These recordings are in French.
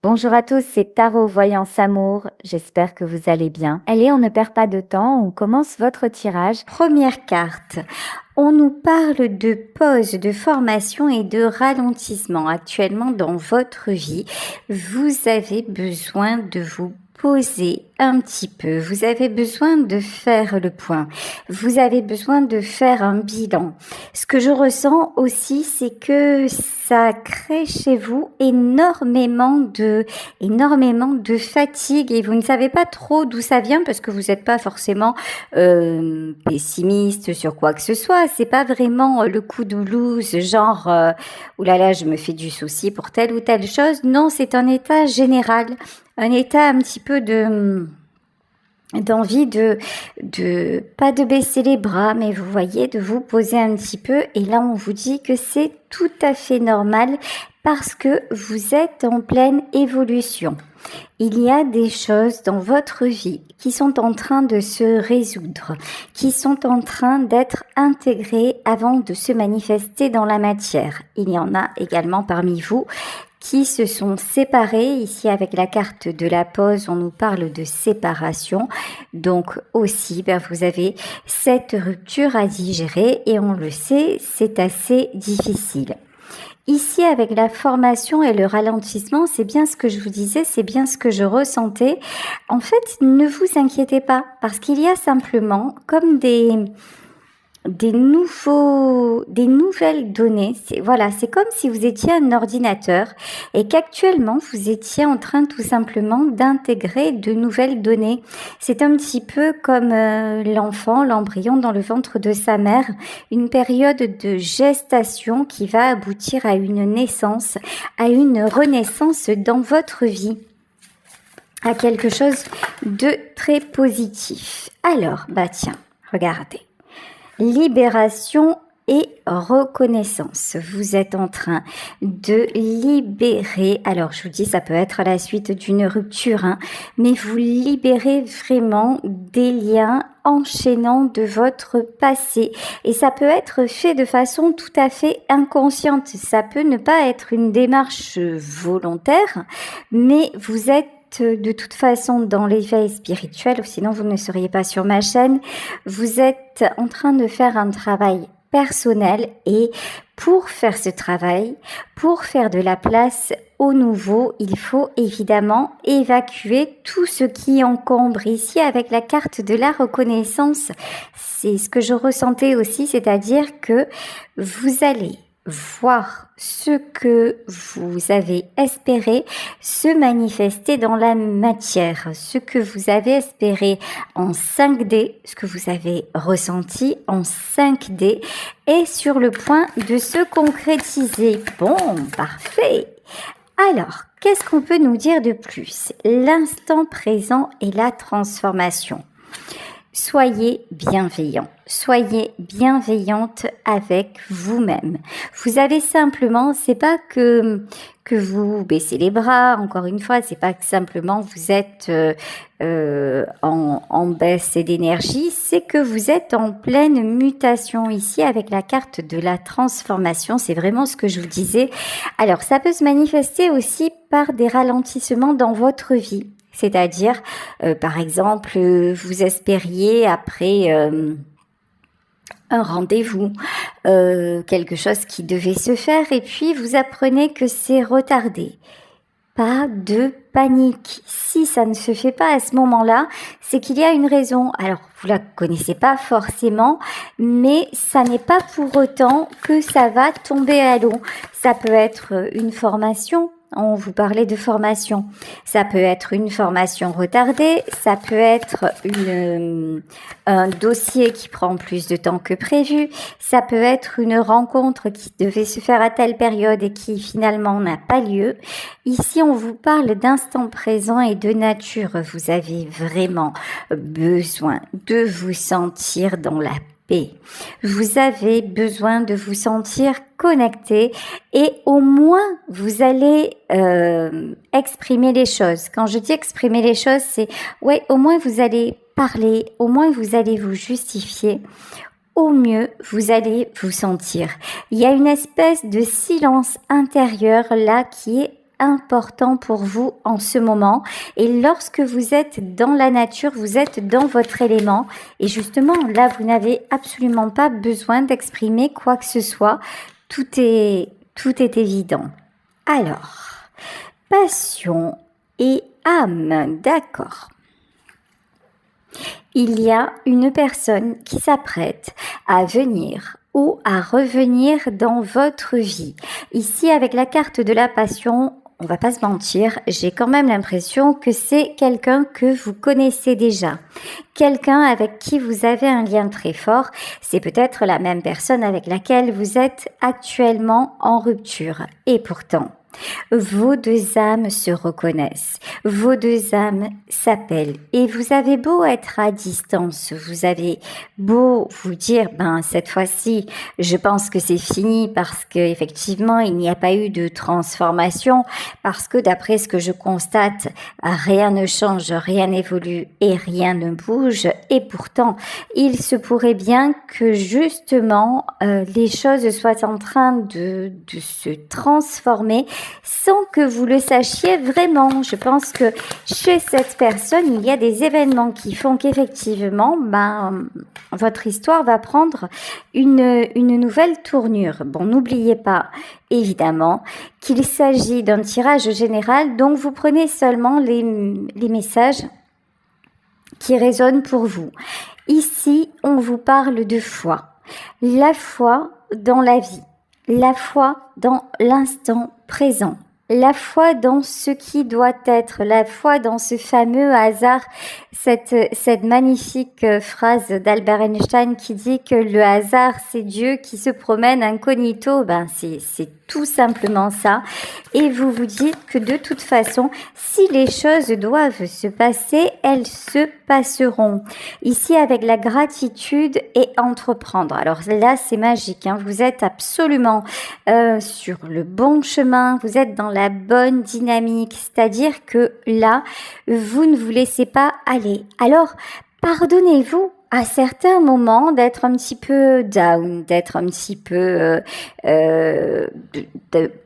Bonjour à tous, c'est Tarot Voyance Amour. J'espère que vous allez bien. Allez, on ne perd pas de temps, on commence votre tirage. Première carte. On nous parle de pause, de formation et de ralentissement. Actuellement, dans votre vie, vous avez besoin de vous poser un petit peu. Vous avez besoin de faire le point. Vous avez besoin de faire un bilan. Ce que je ressens aussi, c'est que ça crée chez vous énormément de fatigue et vous ne savez pas trop d'où ça vient parce que vous n'êtes pas forcément pessimiste sur quoi que ce soit. C'est pas vraiment le coup de blues, genre oulala, je me fais du souci pour telle ou telle chose. Non, c'est un état général, un état un petit peu d'envie de pas de baisser les bras, mais vous voyez, de vous poser un petit peu. Et là, on vous dit que c'est tout à fait normal parce que vous êtes en pleine évolution. Il y a des choses dans votre vie qui sont en train de se résoudre, qui sont en train d'être intégrées avant de se manifester dans la matière. Il y en a également parmi vous qui se sont séparés. Ici, avec la carte de la pause, on nous parle de séparation. Donc aussi, vous avez cette rupture à digérer et on le sait, c'est assez difficile. Ici, avec la formation et le ralentissement, c'est bien ce que je vous disais, c'est bien ce que je ressentais. En fait, ne vous inquiétez pas, parce qu'il y a simplement comme des nouvelles données. C'est comme si vous étiez un ordinateur et qu'actuellement vous étiez en train tout simplement d'intégrer de nouvelles données. C'est un petit peu comme l'enfant, l'embryon dans le ventre de sa mère, une période de gestation qui va aboutir à une naissance, à une renaissance dans votre vie, à quelque chose de très positif. Alors, tiens, regardez. Libération et reconnaissance. Vous êtes en train de libérer, alors je vous dis, ça peut être à la suite d'une rupture, mais vous libérez vraiment des liens enchaînants de votre passé. Et ça peut être fait de façon tout à fait inconsciente. Ça peut ne pas être une démarche volontaire, mais vous êtes de toute façon dans l'éveil spirituel, ou sinon vous ne seriez pas sur ma chaîne. Vous êtes en train de faire un travail personnel et pour faire ce travail, pour faire de la place au nouveau, il faut évidemment évacuer tout ce qui encombre. Ici, avec la carte de la reconnaissance, c'est ce que je ressentais aussi, c'est-à-dire que vous allez voir ce que vous avez espéré se manifester dans la matière, ce que vous avez espéré en 5D, ce que vous avez ressenti en 5D est sur le point de se concrétiser. Bon, parfait. Alors, qu'est-ce qu'on peut nous dire de plus? L'instant présent et la transformation. Soyez bienveillant, soyez bienveillante avec vous-même. Vous avez simplement, c'est pas que vous baissez les bras, encore une fois, c'est pas que simplement vous êtes en baisse d'énergie, c'est que vous êtes en pleine mutation ici avec la carte de la transformation, c'est vraiment ce que je vous disais. Alors, ça peut se manifester aussi par des ralentissements dans votre vie. C'est-à-dire, par exemple, vous espériez après un rendez-vous, quelque chose qui devait se faire et puis vous apprenez que c'est retardé. Pas de panique. Si ça ne se fait pas à ce moment-là, c'est qu'il y a une raison. Alors, vous la connaissez pas forcément, mais ça n'est pas pour autant que ça va tomber à l'eau. Ça peut être une formation. On vous parlait de formation. Ça peut être une formation retardée, ça peut être un dossier qui prend plus de temps que prévu, ça peut être une rencontre qui devait se faire à telle période et qui finalement n'a pas lieu. Ici, on vous parle d'instant présent et de nature. Vous avez vraiment besoin de vous sentir dans la paix. Vous avez besoin de vous sentir connecté et au moins vous allez exprimer les choses. Quand je dis exprimer les choses, c'est au moins vous allez parler, au moins vous allez vous justifier. Au mieux, vous allez vous sentir. Il y a une espèce de silence intérieur là qui est important pour vous en ce moment. Et lorsque vous êtes dans la nature, vous êtes dans votre élément. Et justement, là, vous n'avez absolument pas besoin d'exprimer quoi que ce soit. Tout est évident. Alors, passion et âme, d'accord. Il y a une personne qui s'apprête à venir ou à revenir dans votre vie. Ici, avec la carte de la passion, on va pas se mentir, j'ai quand même l'impression que c'est quelqu'un que vous connaissez déjà. Quelqu'un avec qui vous avez un lien très fort. C'est peut-être la même personne avec laquelle vous êtes actuellement en rupture. Et pourtant, vos deux âmes se reconnaissent, vos deux âmes s'appellent et vous avez beau être à distance, vous avez beau vous dire cette fois-ci je pense que c'est fini parce que effectivement il n'y a pas eu de transformation, parce que d'après ce que je constate rien ne change, rien n'évolue et rien ne bouge, et pourtant il se pourrait bien que justement les choses soient en train de se transformer sans que vous le sachiez vraiment. Je pense que chez cette personne, il y a des événements qui font qu'effectivement, votre histoire va prendre une nouvelle tournure. Bon, n'oubliez pas, évidemment, qu'il s'agit d'un tirage général, donc vous prenez seulement les messages qui résonnent pour vous. Ici, on vous parle de foi. La foi dans la vie. La foi dans l'instant présent, la foi dans ce qui doit être, la foi dans ce fameux hasard, cette magnifique phrase d'Albert Einstein qui dit que le hasard c'est Dieu qui se promène incognito, c'est tout simplement ça. Et vous vous dites que de toute façon, si les choses doivent se passer, elles se passeront. Ici, avec la gratitude et entreprendre. Alors là, c'est magique, hein. Vous êtes absolument sur le bon chemin, vous êtes dans la bonne dynamique, c'est-à-dire que là, vous ne vous laissez pas aller. Alors, pardonnez-vous à certains moments d'être un petit peu down, d'être un petit peu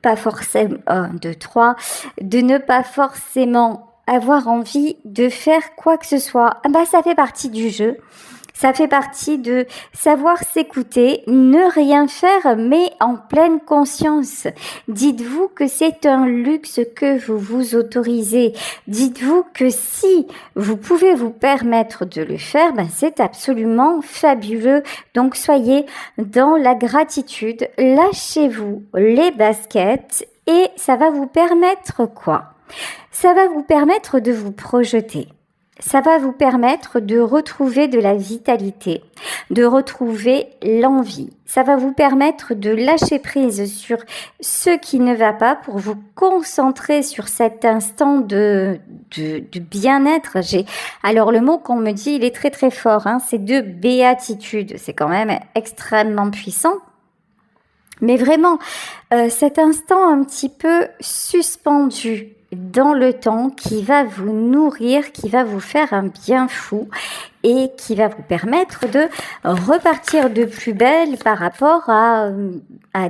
pas forcément de ne pas forcément avoir envie de faire quoi que ce soit. Ça fait partie du jeu. Ça fait partie de savoir s'écouter, ne rien faire, mais en pleine conscience. Dites-vous que c'est un luxe que vous vous autorisez. Dites-vous que si vous pouvez vous permettre de le faire, c'est absolument fabuleux. Donc soyez dans la gratitude, lâchez-vous les baskets et ça va vous permettre quoi ? Ça va vous permettre de vous projeter. Ça va vous permettre de retrouver de la vitalité, de retrouver l'envie. Ça va vous permettre de lâcher prise sur ce qui ne va pas pour vous concentrer sur cet instant de bien-être. Alors le mot qu'on me dit, il est très très fort, hein, c'est de béatitude. C'est quand même extrêmement puissant. Mais vraiment, cet instant un petit peu suspendu dans le temps qui va vous nourrir, qui va vous faire un bien fou et qui va vous permettre de repartir de plus belle par rapport à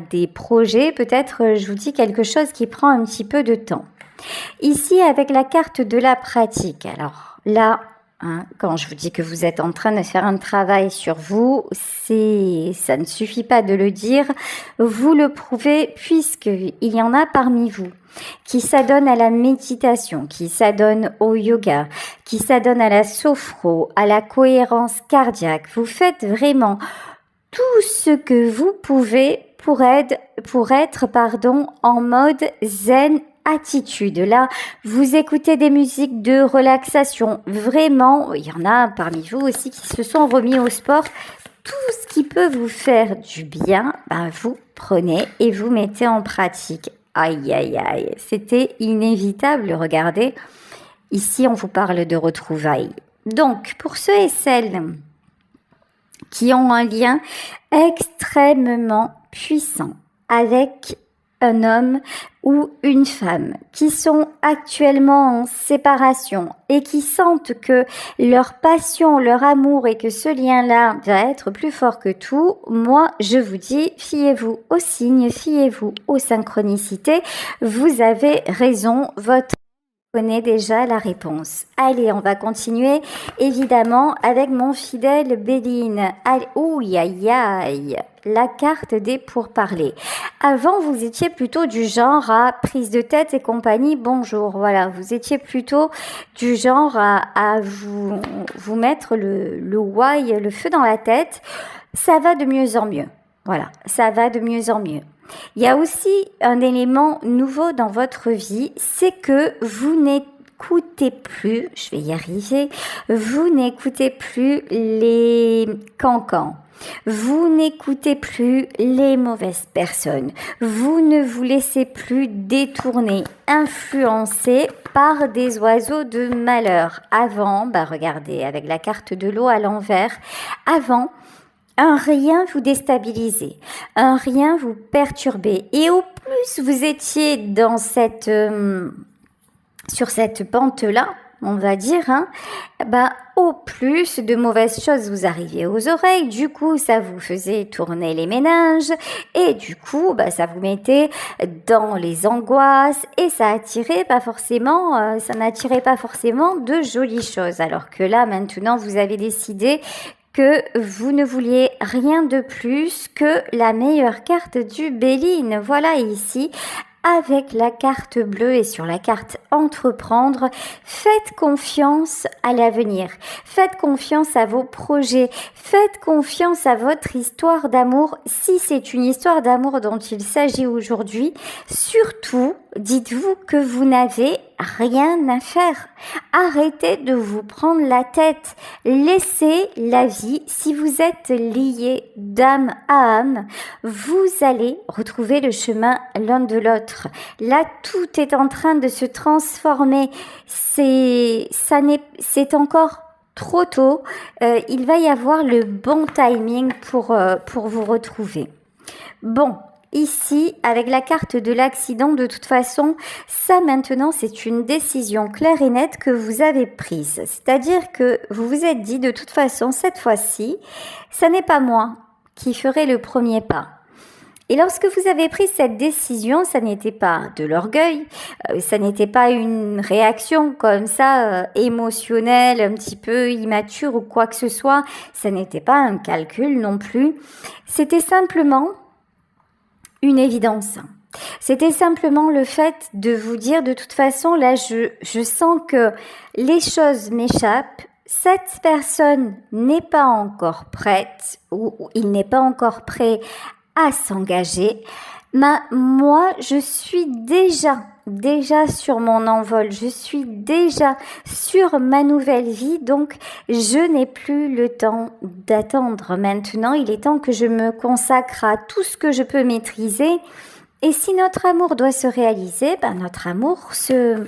des projets. Peut-être, je vous dis quelque chose qui prend un petit peu de temps. Ici, avec la carte de la pratique. Alors là, quand je vous dis que vous êtes en train de faire un travail sur vous, ça ne suffit pas de le dire, vous le prouvez puisqu'il y en a parmi vous qui s'adonnent à la méditation, qui s'adonnent au yoga, qui s'adonnent à la sophro, à la cohérence cardiaque. Vous faites vraiment tout ce que vous pouvez pour être en mode zen attitude. Là, vous écoutez des musiques de relaxation. Vraiment, il y en a parmi vous aussi qui se sont remis au sport. Tout ce qui peut vous faire du bien, vous prenez et vous mettez en pratique. Aïe, aïe, aïe, c'était inévitable, regardez. Ici, on vous parle de retrouvailles. Donc, pour ceux et celles qui ont un lien extrêmement puissant avec un homme ou une femme qui sont actuellement en séparation et qui sentent que leur passion, leur amour et que ce lien-là va être plus fort que tout, moi je vous dis, fiez-vous aux signes, fiez-vous aux synchronicités, vous avez raison, votre connaît déjà la réponse. Allez, on va continuer évidemment avec mon fidèle Béline. Allez, ouïe, aïe, aïe, la carte des pourparlers. Avant, vous étiez plutôt du genre à prise de tête et compagnie, bonjour. Voilà, vous étiez plutôt du genre à vous mettre le why, le feu dans la tête. Ça va de mieux en mieux. Voilà, ça va de mieux en mieux. Il y a aussi un élément nouveau dans votre vie, c'est que vous n'écoutez plus, je vais y arriver, vous n'écoutez plus les cancans. Vous n'écoutez plus les mauvaises personnes. Vous ne vous laissez plus détourner, influencer par des oiseaux de malheur. Avant, regardez, avec la carte de l'eau à l'envers, avant, un rien vous déstabilisait, un rien vous perturbait. Et au plus vous étiez dans sur cette pente-là, on va dire, au plus de mauvaises choses vous arrivaient aux oreilles. Du coup, ça vous faisait tourner les méninges et du coup, ça vous mettait dans les angoisses et ça n'attirait pas forcément de jolies choses. Alors que là, maintenant, vous avez décidé que vous ne vouliez rien de plus que la meilleure carte du Béline. Voilà ici, avec la carte bleue et sur la carte entreprendre, faites confiance à l'avenir, faites confiance à vos projets, faites confiance à votre histoire d'amour. Si c'est une histoire d'amour dont il s'agit aujourd'hui, surtout, dites-vous que vous n'avez rien à faire. Arrêtez de vous prendre la tête. Laissez la vie. Si vous êtes liés d'âme à âme, vous allez retrouver le chemin l'un de l'autre. Là, tout est en train de se transformer. C'est encore trop tôt. Il va y avoir le bon timing pour vous retrouver. Bon. Ici, avec la carte de l'accident, de toute façon, ça maintenant, c'est une décision claire et nette que vous avez prise. C'est-à-dire que vous vous êtes dit, de toute façon, cette fois-ci, ça n'est pas moi qui ferai le premier pas. Et lorsque vous avez pris cette décision, ça n'était pas de l'orgueil, ça n'était pas une réaction comme ça, émotionnelle, un petit peu immature ou quoi que ce soit, ça n'était pas un calcul non plus, c'était simplement une évidence. C'était simplement le fait de vous dire, de toute façon, là, je sens que les choses m'échappent. Cette personne n'est pas encore prête ou il n'est pas encore prêt à s'engager. Moi, je suis déjà sur mon envol. Je suis déjà sur ma nouvelle vie. Donc, je n'ai plus le temps d'attendre. Maintenant, il est temps que je me consacre à tout ce que je peux maîtriser. Et si notre amour doit se réaliser, notre amour se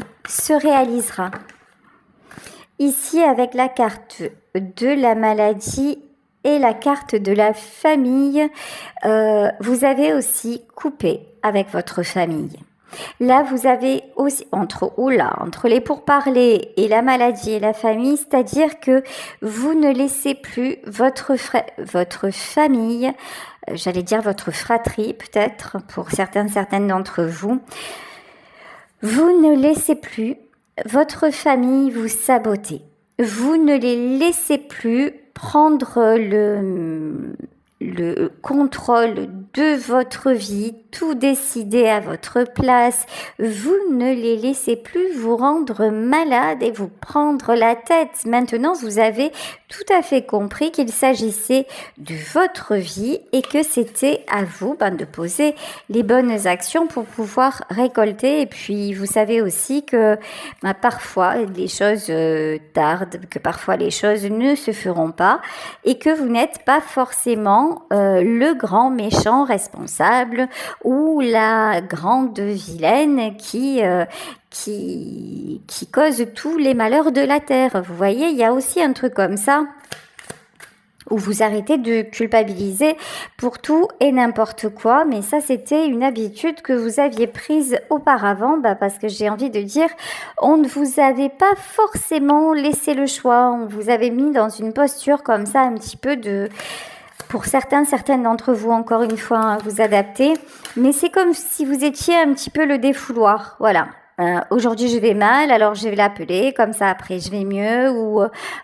réalisera. Ici, avec la carte de la maladie et la carte de la famille, vous avez aussi coupé avec votre famille. Là, vous avez aussi, entre les pourparlers et la maladie et la famille, c'est-à-dire que vous ne laissez plus votre famille, j'allais dire votre fratrie peut-être, pour certaines d'entre vous, vous ne laissez plus votre famille vous saboter. Vous ne les laissez plus prendre le contrôle de votre vie, tout décider à votre place. Vous ne les laissez plus vous rendre malade et vous prendre la tête. Maintenant, vous avez tout à fait compris qu'il s'agissait de votre vie et que c'était à vous de poser les bonnes actions pour pouvoir récolter. Et puis, vous savez aussi que parfois, les choses tardent, que parfois les choses ne se feront pas et que vous n'êtes pas forcément le grand méchant responsable ou la grande vilaine qui cause tous les malheurs de la terre. Vous voyez, il y a aussi un truc comme ça. ou vous arrêtez de culpabiliser pour tout et n'importe quoi. Mais ça, c'était une habitude que vous aviez prise auparavant, parce que j'ai envie de dire, on ne vous avait pas forcément laissé le choix. On vous avait mis dans une posture comme ça, un petit peu pour certaines d'entre vous, encore une fois, hein, vous adapter. Mais c'est comme si vous étiez un petit peu le défouloir. Voilà. Aujourd'hui je vais mal, alors je vais l'appeler, comme ça après je vais mieux,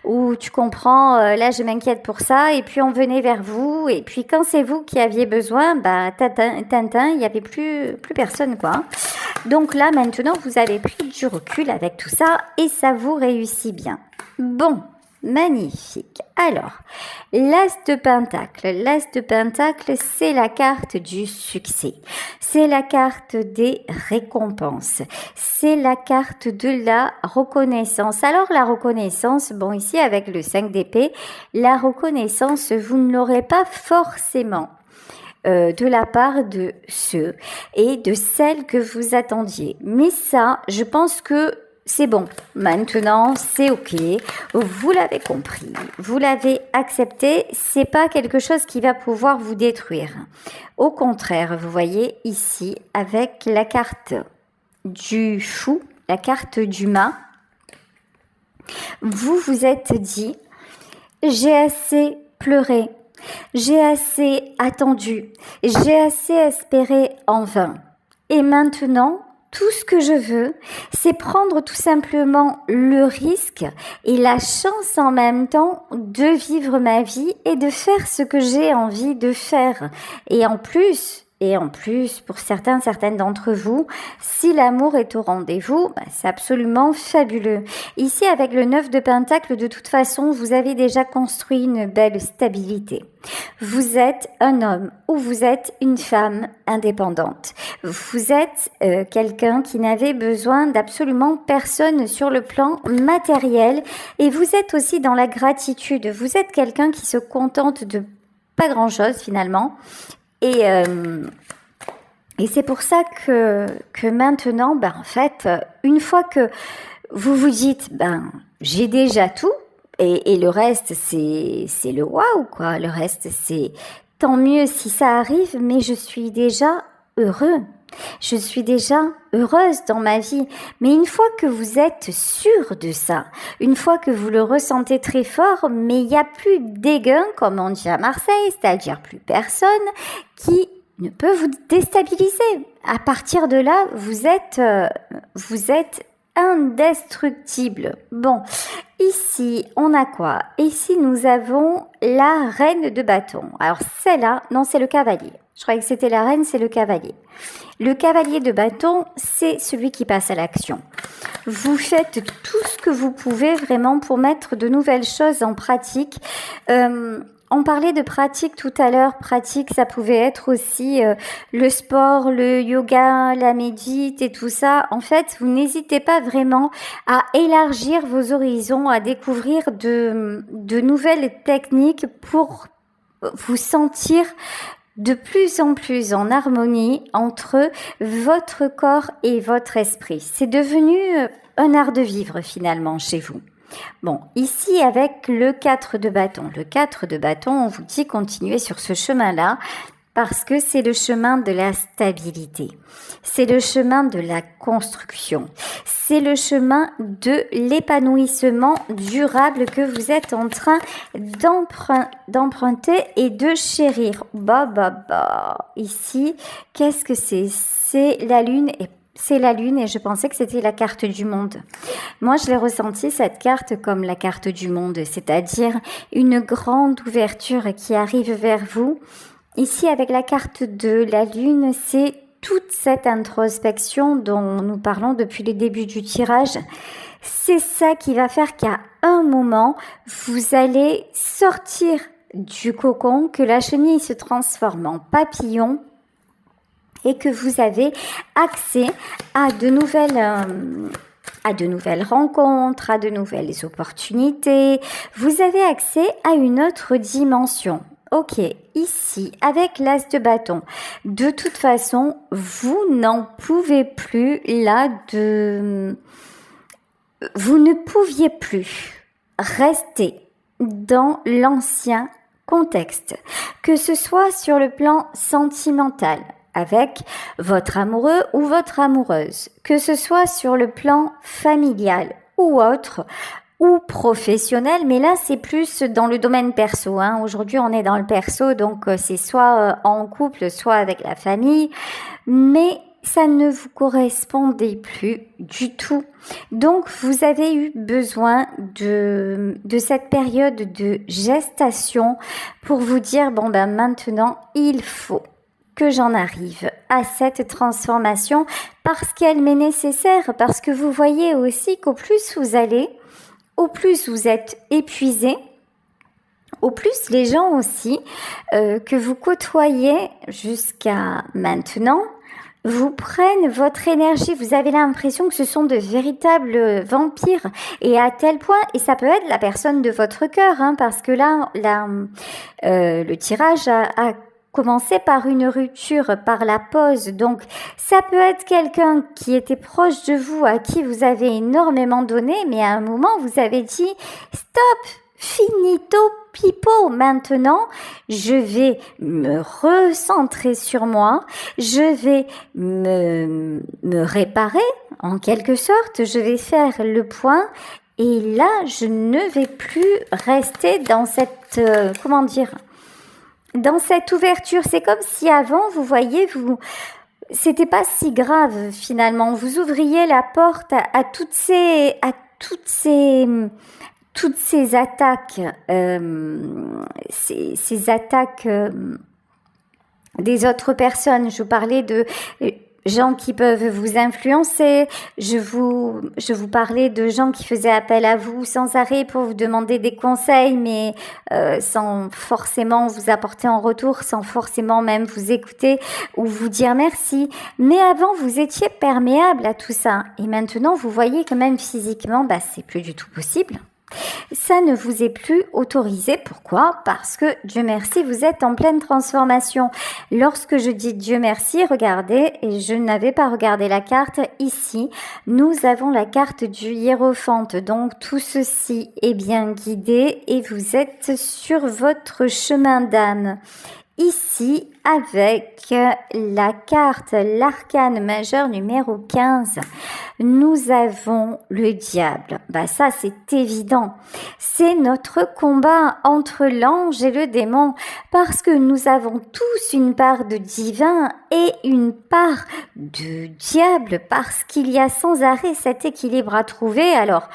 ou tu comprends, là je m'inquiète pour ça, et puis on venait vers vous, et puis quand c'est vous qui aviez besoin, Tintin, il n'y avait plus personne, quoi. Donc là maintenant vous avez pris du recul avec tout ça, et ça vous réussit bien. Bon. Magnifique. Alors, l'As de Pentacle. L'As de Pentacle, c'est la carte du succès. C'est la carte des récompenses. C'est la carte de la reconnaissance. Alors, la reconnaissance, bon, ici, avec le 5 d'épée, la reconnaissance, vous ne l'aurez pas forcément de la part de ceux et de celles que vous attendiez. Mais ça, je pense que c'est bon, maintenant c'est ok, vous l'avez compris, vous l'avez accepté, c'est pas quelque chose qui va pouvoir vous détruire. Au contraire, vous voyez ici avec la carte du fou, la carte du mât, vous vous êtes dit, j'ai assez pleuré, j'ai assez attendu, j'ai assez espéré en vain. Et maintenant, tout ce que je veux, c'est prendre tout simplement le risque et la chance en même temps de vivre ma vie et de faire ce que j'ai envie de faire. Et en plus, pour certaines d'entre vous, si l'amour est au rendez-vous, c'est absolument fabuleux. Ici, avec le 9 de Pentacle, de toute façon, vous avez déjà construit une belle stabilité. Vous êtes un homme ou vous êtes une femme indépendante. Vous êtes quelqu'un qui n'avait besoin d'absolument personne sur le plan matériel et vous êtes aussi dans la gratitude. Vous êtes quelqu'un qui se contente de pas grand-chose finalement. Et c'est pour ça que maintenant, en fait, une fois que vous vous dites, j'ai déjà tout, et le reste, c'est le waouh, quoi. Le reste, c'est tant mieux si ça arrive, mais je suis déjà heureux. Je suis déjà heureuse dans ma vie. Mais une fois que vous êtes sûr de ça, une fois que vous le ressentez très fort, mais il n'y a plus d'éguin, comme on dit à Marseille, c'est-à-dire plus personne qui ne peut vous déstabiliser. À partir de là, vous êtes indestructible. Bon, ici, on a quoi? Ici, nous avons la reine de bâton. Alors, celle-là, non, c'est le cavalier. Je croyais que c'était la reine, c'est le cavalier. Le cavalier de bâton, c'est celui qui passe à l'action. Vous faites tout ce que vous pouvez vraiment pour mettre de nouvelles choses en pratique. On parlait de pratique tout à l'heure. Pratique, ça pouvait être aussi le sport, le yoga, la médite et tout ça. En fait, vous n'hésitez pas vraiment à élargir vos horizons, à découvrir de nouvelles techniques pour vous sentir de plus en plus en harmonie entre votre corps et votre esprit. C'est devenu un art de vivre finalement chez vous. Bon, ici avec le 4 de bâton. Le 4 de bâton, on vous dit continuez sur ce chemin-là parce que c'est le chemin de la stabilité. C'est le chemin de la construction. C'est le chemin de l'épanouissement durable que vous êtes en train d'emprunter et de chérir. Ici, qu'est-ce que c'est? C'est la lune et je pensais que c'était la carte du monde. Moi, je l'ai ressenti, cette carte, comme la carte du monde, c'est-à-dire une grande ouverture qui arrive vers vous. Ici, avec la carte de la lune, c'est toute cette introspection dont nous parlons depuis le début du tirage. C'est ça qui va faire qu'à un moment, vous allez sortir du cocon, que la chenille se transforme en papillon, et que vous avez accès à de nouvelles rencontres, à de nouvelles opportunités. Vous avez accès à une autre dimension. Ok, ici, avec l'as de bâton, de toute façon, vous n'en pouvez plus vous ne pouviez plus rester dans l'ancien contexte, que ce soit sur le plan sentimental, avec votre amoureux ou votre amoureuse, que ce soit sur le plan familial ou autre, ou professionnel, mais là c'est plus dans le domaine perso. Aujourd'hui on est dans le perso, donc c'est soit en couple, soit avec la famille, mais ça ne vous correspondait plus du tout. Donc vous avez eu besoin de cette période de gestation pour vous dire, bon ben maintenant il faut que j'en arrive à cette transformation parce qu'elle m'est nécessaire, parce que vous voyez aussi qu'au plus vous allez, au plus vous êtes épuisé, au plus les gens aussi que vous côtoyez jusqu'à maintenant vous prennent votre énergie. Vous avez l'impression que ce sont de véritables vampires, et à tel point, et ça peut être la personne de votre cœur, parce que là, le tirage a commencé par une rupture, par la pause. Donc, ça peut être quelqu'un qui était proche de vous, à qui vous avez énormément donné, mais à un moment, vous avez dit « Stop, finito pipo, maintenant, je vais me recentrer sur moi, je vais me réparer, en quelque sorte, je vais faire le point. Et là, je ne vais plus rester dans cette, dans cette ouverture. C'est comme si avant, vous voyez, c'était pas si grave finalement. Vous ouvriez la porte à toutes ces attaques, ces attaques des autres personnes. Je vous parlais de gens qui peuvent vous influencer. Je vous parlais de gens qui faisaient appel à vous sans arrêt pour vous demander des conseils, mais sans forcément vous apporter en retour, sans forcément même vous écouter ou vous dire merci. Mais avant, vous étiez perméable à tout ça. Et maintenant, vous voyez que même physiquement, c'est plus du tout possible. Ça ne vous est plus autorisé. Pourquoi? Parce que, Dieu merci, vous êtes en pleine transformation. Lorsque je dis Dieu merci, regardez, et je n'avais pas regardé la carte, ici, nous avons la carte du hiérophante. Donc, tout ceci est bien guidé et vous êtes sur votre chemin d'âme. Ici, avec la carte, l'arcane majeur numéro 15, nous avons le diable. Ça, c'est évident. C'est notre combat entre l'ange et le démon, parce que nous avons tous une part de divin et une part de diable, parce qu'il y a sans arrêt cet équilibre à trouver. Alors,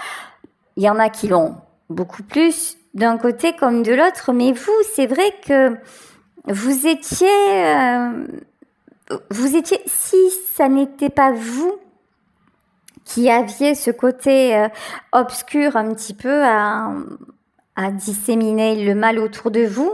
il y en a qui l'ont beaucoup plus d'un côté comme de l'autre, mais vous, c'est vrai que vous étiez, si ça n'était pas vous qui aviez ce côté obscur un petit peu à disséminer le mal autour de vous,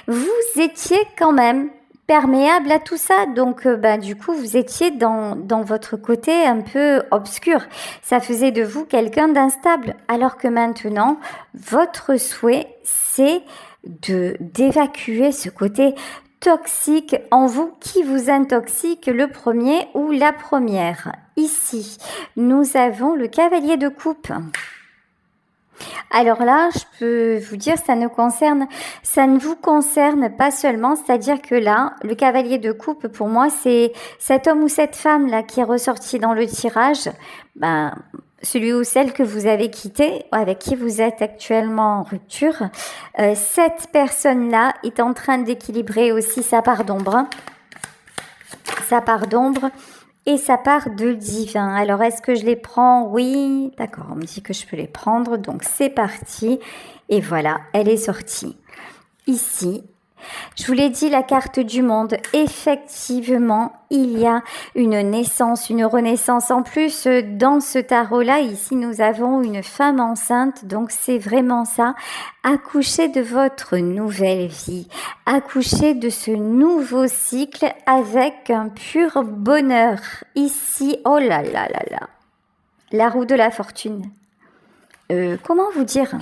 vous étiez quand même perméable à tout ça. Donc, du coup, vous étiez dans votre côté un peu obscur. Ça faisait de vous quelqu'un d'instable. Alors que maintenant, votre souhait, c'est d'évacuer ce côté toxique en vous qui vous intoxique, le premier ou la première. Ici, nous avons le cavalier de coupe. Alors là, je peux vous dire, ça ne vous concerne pas seulement, c'est-à-dire que là, le cavalier de coupe, pour moi, c'est cet homme ou cette femme-là qui est ressorti dans le tirage, celui ou celle que vous avez quitté, avec qui vous êtes actuellement en rupture. Cette personne-là est en train d'équilibrer aussi sa part d'ombre. Sa part d'ombre et sa part de divin. Alors, est-ce que je les prends? Oui, d'accord, on me dit que je peux les prendre. Donc, c'est parti. Et voilà, elle est sortie. Ici, je vous l'ai dit, la carte du monde. Effectivement, il y a une naissance, une renaissance. En plus, dans ce tarot-là, ici, nous avons une femme enceinte. Donc, c'est vraiment ça. Accouchez de votre nouvelle vie. Accouchez de ce nouveau cycle avec un pur bonheur. Ici, oh là là là là. La roue de la fortune. Comment vous dire?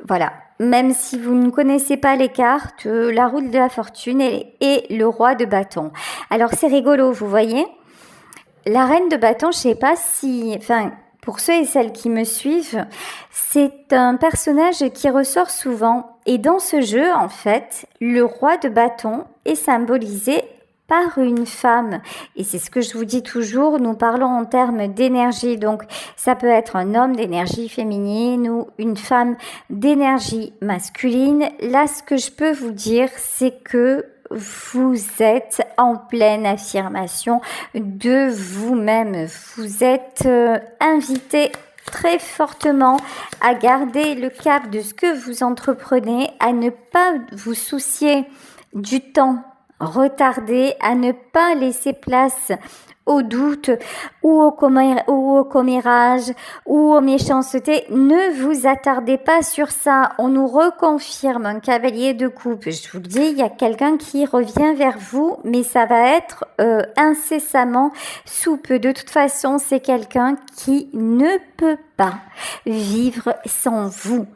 Voilà. Même si vous ne connaissez pas les cartes, la roue de la fortune et le roi de bâton. Alors, c'est rigolo, vous voyez. La reine de bâton, je sais pas si... pour ceux et celles qui me suivent, c'est un personnage qui ressort souvent. Et dans ce jeu, en fait, le roi de bâton est symbolisé par une femme. Et c'est ce que je vous dis toujours, nous parlons en termes d'énergie. Donc, ça peut être un homme d'énergie féminine ou une femme d'énergie masculine. Là, ce que je peux vous dire, c'est que vous êtes en pleine affirmation de vous-même. Vous êtes invité très fortement à garder le cap de ce que vous entreprenez, à ne pas vous soucier du temps retardé, à ne pas laisser place au doute ou au commérage ou aux méchancetés. Ne vous attardez pas sur ça. On nous reconfirme un cavalier de coupe. Je vous le dis, il y a quelqu'un qui revient vers vous, mais ça va être incessamment sous peu. De toute façon, c'est quelqu'un qui ne peut pas vivre sans vous.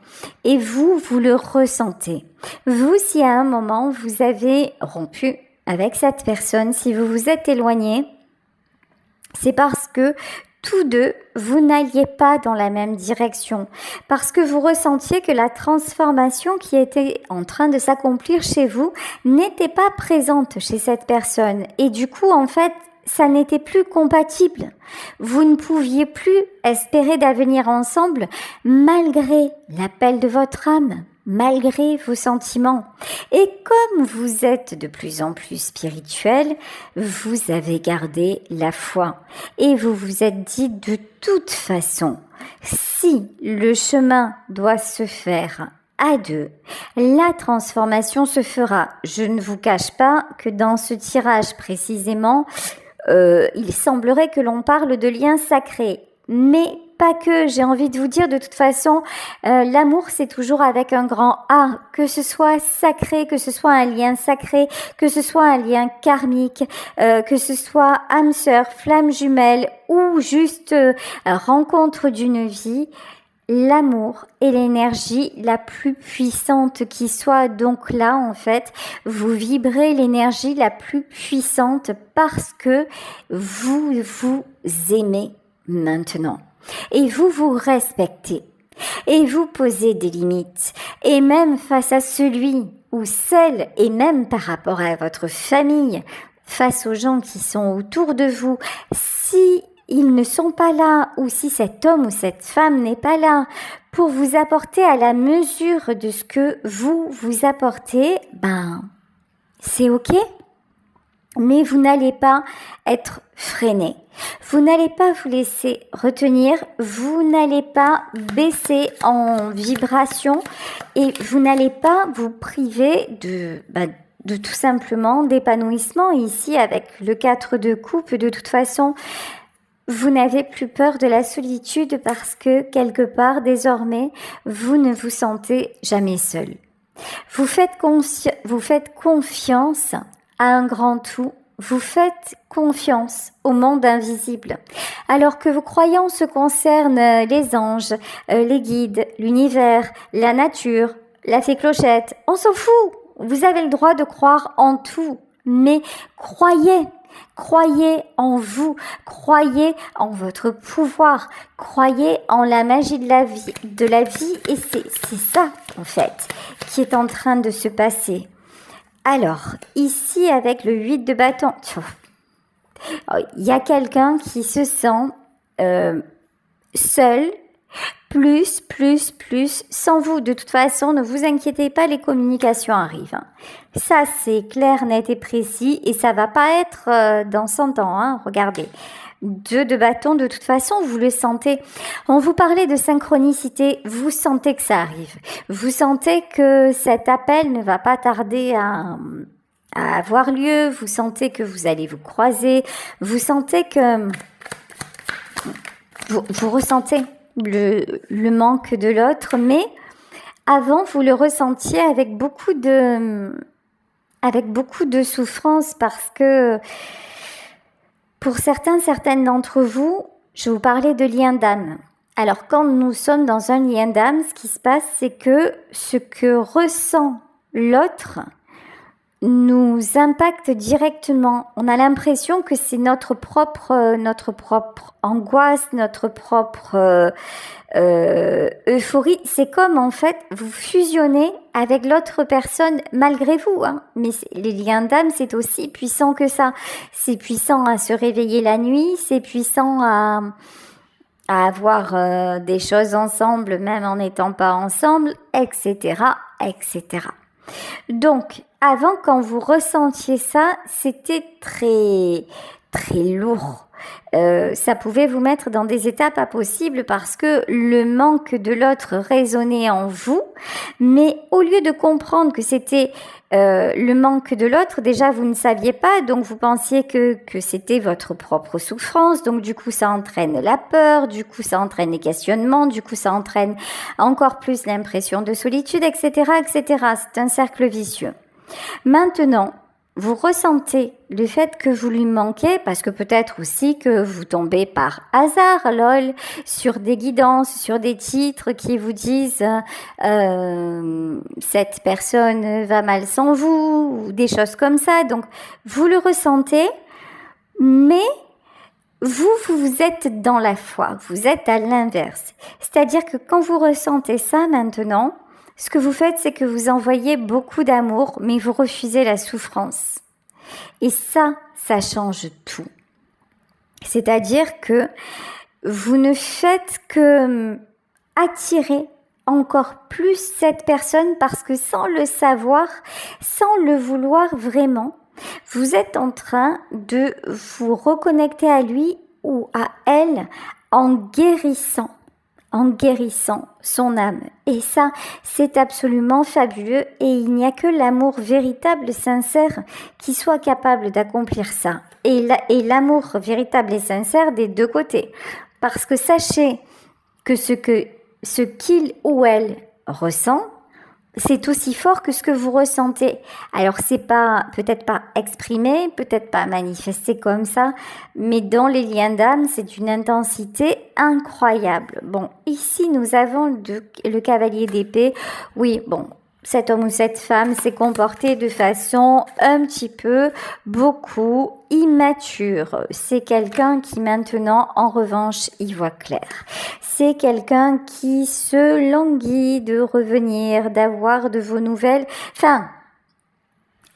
Et vous le ressentez. Vous, si à un moment vous avez rompu avec cette personne, si vous vous êtes éloigné, c'est parce que tous deux, vous n'alliez pas dans la même direction, parce que vous ressentiez que la transformation qui était en train de s'accomplir chez vous n'était pas présente chez cette personne. Et du coup, en fait, ça n'était plus compatible. Vous ne pouviez plus espérer d'avenir ensemble malgré l'appel de votre âme, malgré vos sentiments. Et comme vous êtes de plus en plus spirituel, vous avez gardé la foi. Et vous vous êtes dit de toute façon, si le chemin doit se faire à deux, la transformation se fera. Je ne vous cache pas que dans ce tirage précisément, il semblerait que l'on parle de liens sacrés, mais pas que. J'ai envie de vous dire, de toute façon, l'amour c'est toujours avec un grand A, que ce soit sacré, que ce soit un lien sacré, que ce soit un lien karmique, que ce soit âme sœur, flamme jumelle ou juste rencontre d'une vie. L'amour est l'énergie la plus puissante qui soit. Donc là, en fait, vous vibrez l'énergie la plus puissante parce que vous vous aimez maintenant. Et vous vous respectez. Et vous posez des limites. Et même face à celui ou celle, et même par rapport à votre famille, face aux gens qui sont autour de vous, si ils ne sont pas là, ou si cet homme ou cette femme n'est pas là pour vous apporter à la mesure de ce que vous apportez, c'est ok. Mais vous n'allez pas être freiné. Vous n'allez pas vous laisser retenir, vous n'allez pas baisser en vibration et vous n'allez pas vous priver de tout simplement d'épanouissement. Ici, avec le 4 de coupe, de toute façon, vous n'avez plus peur de la solitude parce que quelque part, désormais, vous ne vous sentez jamais seul. Vous faites confiance à un grand tout. Vous faites confiance au monde invisible. Alors que vos croyances concernent les anges, les guides, l'univers, la nature, la fée Clochette, on s'en fout. Vous avez le droit de croire en tout, mais croyez en vous, croyez en votre pouvoir, croyez en la magie de la vie et c'est ça en fait qui est en train de se passer. Alors, ici avec le 8 de bâton, il y a quelqu'un qui se sent seul, plus, sans vous. De toute façon, ne vous inquiétez pas, les communications arrivent. Ça, c'est clair, net et précis, et ça va pas être dans 100 ans, regardez. 2 de bâton, de toute façon, vous le sentez. On vous parlait de synchronicité, vous sentez que ça arrive. Vous sentez que cet appel ne va pas tarder à avoir lieu, vous sentez que vous allez vous croiser, vous sentez que vous ressentez le manque de l'autre, mais avant vous le ressentiez avec beaucoup de souffrance parce que pour certaines d'entre vous, je vous parlais de lien d'âme. Alors quand nous sommes dans un lien d'âme, ce qui se passe, c'est que ce que ressent l'autre, nous impacte directement. On a l'impression que c'est notre propre angoisse, notre propre euphorie. C'est comme en fait vous fusionnez avec l'autre personne malgré vous. Hein. Mais les liens d'âme, c'est aussi puissant que ça. C'est puissant à se réveiller la nuit, c'est puissant à avoir des choses ensemble, même en n'étant pas ensemble, etc., etc. Donc, avant, quand vous ressentiez ça, c'était très, très lourd. Ça pouvait vous mettre dans des états pas possibles parce que le manque de l'autre résonnait en vous, mais au lieu de comprendre que c'était le manque de l'autre, déjà vous ne saviez pas, donc vous pensiez que c'était votre propre souffrance, donc du coup ça entraîne la peur, du coup ça entraîne les questionnements, du coup ça entraîne encore plus l'impression de solitude, etc., etc. C'est un cercle vicieux. Maintenant, vous ressentez le fait que vous lui manquez parce que peut-être aussi que vous tombez par hasard, lol, sur des guidances, sur des titres qui vous disent cette personne va mal sans vous ou des choses comme ça. Donc, vous le ressentez, mais vous êtes dans la foi, vous êtes à l'inverse. C'est-à-dire que quand vous ressentez ça maintenant, ce que vous faites, c'est que vous envoyez beaucoup d'amour, mais vous refusez la souffrance. Et ça change tout. C'est-à-dire que vous ne faites que attirer encore plus cette personne parce que sans le savoir, sans le vouloir vraiment, vous êtes en train de vous reconnecter à lui ou à elle en guérissant son âme. Et ça, c'est absolument fabuleux et il n'y a que l'amour véritable, sincère, qui soit capable d'accomplir ça. Et l'amour véritable et sincère des deux côtés. Parce que sachez que ce qu'il ou elle ressent, c'est aussi fort que ce que vous ressentez. Alors c'est pas, peut-être pas exprimé, peut-être pas manifesté comme ça, mais dans les liens d'âme, c'est une intensité incroyable. Bon, ici nous avons le cavalier d'épée. Oui, bon, cet homme ou cette femme s'est comporté de façon un petit peu, beaucoup immature. C'est quelqu'un qui maintenant, en revanche, y voit clair. C'est quelqu'un qui se languit de revenir, d'avoir de vos nouvelles. Enfin,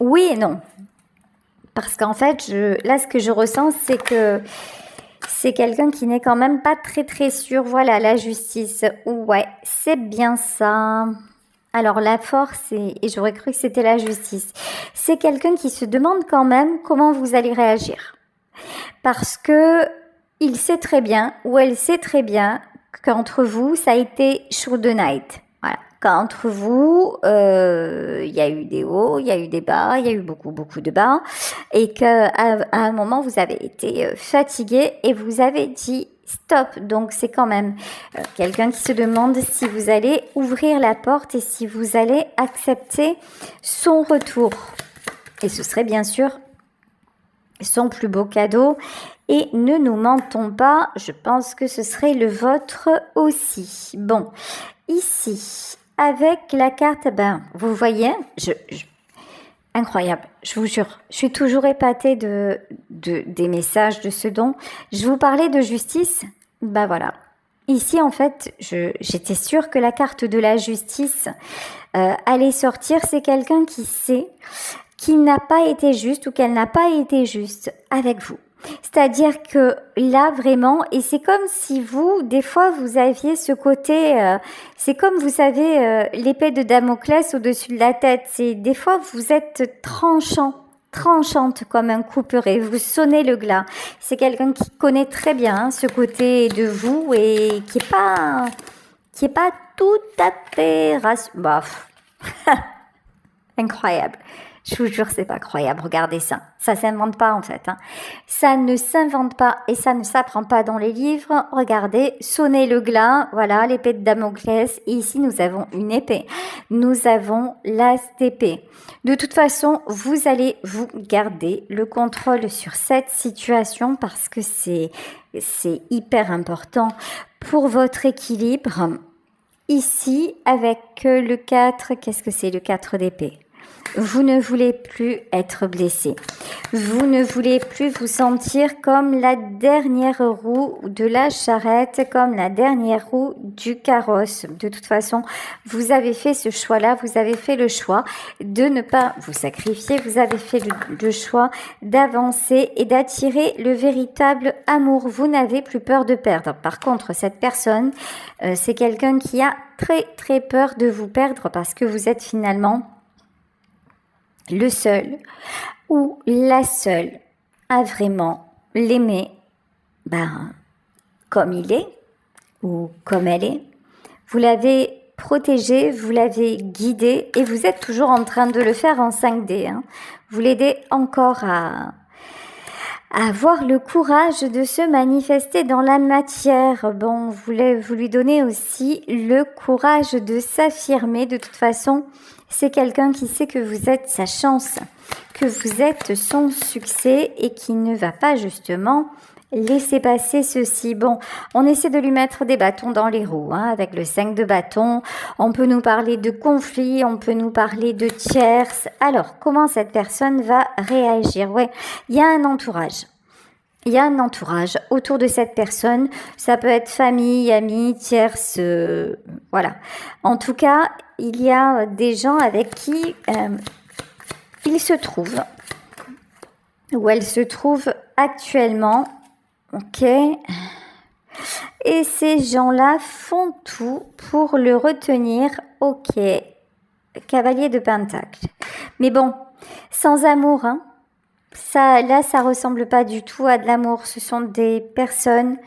oui et non. Parce qu'en fait, là, ce que je ressens, c'est que c'est quelqu'un qui n'est quand même pas très très sûr. Voilà, la justice. Ouais, c'est bien ça. Alors la force, et j'aurais cru que c'était la justice, c'est quelqu'un qui se demande quand même comment vous allez réagir. Parce que il sait très bien, ou elle sait très bien, qu'entre vous, ça a été show the night. Voilà. Qu'entre vous, il y a eu des hauts, il y a eu des bas, il y a eu beaucoup de bas, et qu'à un moment, vous avez été fatigué et vous avez dit stop. Donc c'est quand même quelqu'un qui se demande si vous allez ouvrir la porte et si vous allez accepter son retour. Et ce serait bien sûr son plus beau cadeau. Et ne nous mentons pas, je pense que ce serait le vôtre aussi. Bon, ici, avec la carte, vous voyez, incroyable, je vous jure, je suis toujours épatée des messages de ce don. Je vous parlais de justice, voilà. Ici, en fait, j'étais sûre que la carte de la justice allait sortir. C'est quelqu'un qui sait qu'il n'a pas été juste ou qu'elle n'a pas été juste avec vous. C'est-à-dire que là, vraiment, et c'est comme si vous, des fois, vous aviez ce côté, c'est comme, vous savez, l'épée de Damoclès au-dessus de la tête. C'est des fois, vous êtes tranchante comme un couperet, vous sonnez le glas. C'est quelqu'un qui connaît très bien ce côté de vous et qui est pas tout à fait incroyable. Je vous jure, c'est pas croyable. Regardez ça. Ça s'invente pas, en fait. Hein. Ça ne s'invente pas et ça ne s'apprend pas dans les livres. Regardez, sonnez le glas. Voilà, l'épée de Damoclès. Et ici, nous avons une épée. Nous avons l'as d'épée. De toute façon, vous allez vous garder le contrôle sur cette situation parce que c'est hyper important pour votre équilibre. Ici, avec le 4, qu'est-ce que c'est le 4 d'épée ? Vous ne voulez plus être blessé. Vous ne voulez plus vous sentir comme la dernière roue de la charrette, comme la dernière roue du carrosse. De toute façon, vous avez fait ce choix-là, vous avez fait le choix de ne pas vous sacrifier, vous avez fait le choix d'avancer et d'attirer le véritable amour. Vous n'avez plus peur de perdre. Par contre, cette personne, c'est quelqu'un qui a très très peur de vous perdre parce que vous êtes finalement le seul ou la seule à vraiment l'aimer comme il est ou comme elle est. Vous l'avez protégé, vous l'avez guidé et vous êtes toujours en train de le faire en 5D. Vous l'aidez encore à avoir le courage de se manifester dans la matière. Bon, vous lui donnez aussi le courage de s'affirmer. De toute façon, c'est quelqu'un qui sait que vous êtes sa chance, que vous êtes son succès et qui ne va pas justement laisser passer ceci. Bon, on essaie de lui mettre des bâtons dans les roues, avec le 5 de bâton. On peut nous parler de conflit, on peut nous parler de tierces. Alors, comment cette personne va réagir? Ouais, il y a un entourage. Il y a un entourage autour de cette personne. Ça peut être famille, amis, tierces, voilà. En tout cas, il y a des gens avec qui il se trouve, ou elle se trouve actuellement. Ok. Et ces gens-là font tout pour le retenir. Ok. Cavalier de Pentacle. Mais bon, sans amour, ça ressemble pas du tout à de l'amour. Ce sont des personnes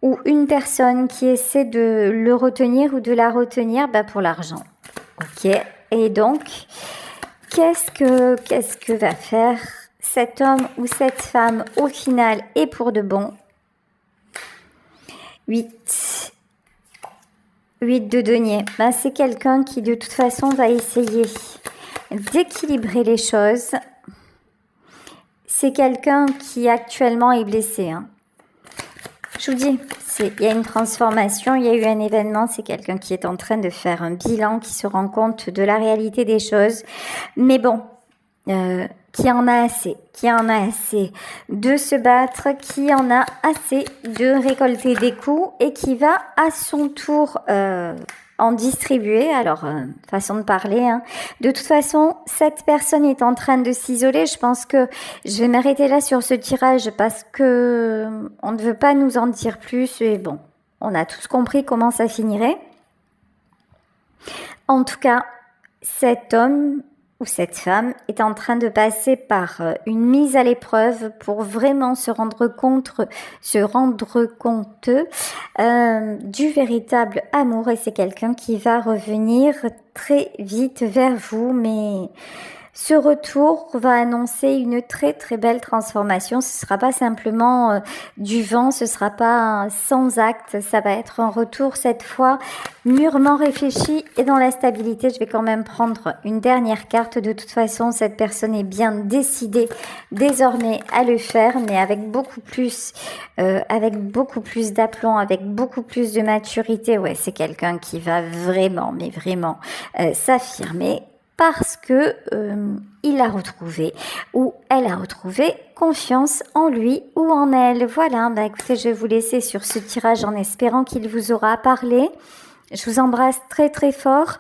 ou une personne qui essaie de le retenir ou de la retenir pour l'argent. Ok. Et donc, qu'est-ce que va faire cet homme ou cette femme au final et pour de bon? 8 de denier. C'est quelqu'un qui de toute façon va essayer d'équilibrer les choses. C'est quelqu'un qui actuellement est blessé. Je vous dis, il y a une transformation, il y a eu un événement, c'est quelqu'un qui est en train de faire un bilan, qui se rend compte de la réalité des choses. Mais bon, qui en a assez de se battre, qui en a assez de récolter des coups et qui va à son tour en distribuer. Alors, façon de parler. De toute façon, cette personne est en train de s'isoler. Je pense que je vais m'arrêter là sur ce tirage parce que on ne veut pas nous en dire plus. Et bon, on a tous compris comment ça finirait. En tout cas, cet homme ou cette femme est en train de passer par une mise à l'épreuve pour vraiment se rendre compte du véritable amour, et c'est quelqu'un qui va revenir très vite vers vous, mais ce retour va annoncer une très très belle transformation. Ce sera pas simplement du vent, ce sera pas sans acte, ça va être un retour cette fois mûrement réfléchi et dans la stabilité. Je vais quand même prendre une dernière carte. De toute façon, cette personne est bien décidée désormais à le faire, mais avec beaucoup plus d'aplomb, avec beaucoup plus de maturité. Ouais, c'est quelqu'un qui va vraiment, mais vraiment s'affirmer. Parce que il a retrouvé ou elle a retrouvé confiance en lui ou en elle. Voilà, écoutez, je vais vous laisser sur ce tirage en espérant qu'il vous aura parlé. Je vous embrasse très très fort.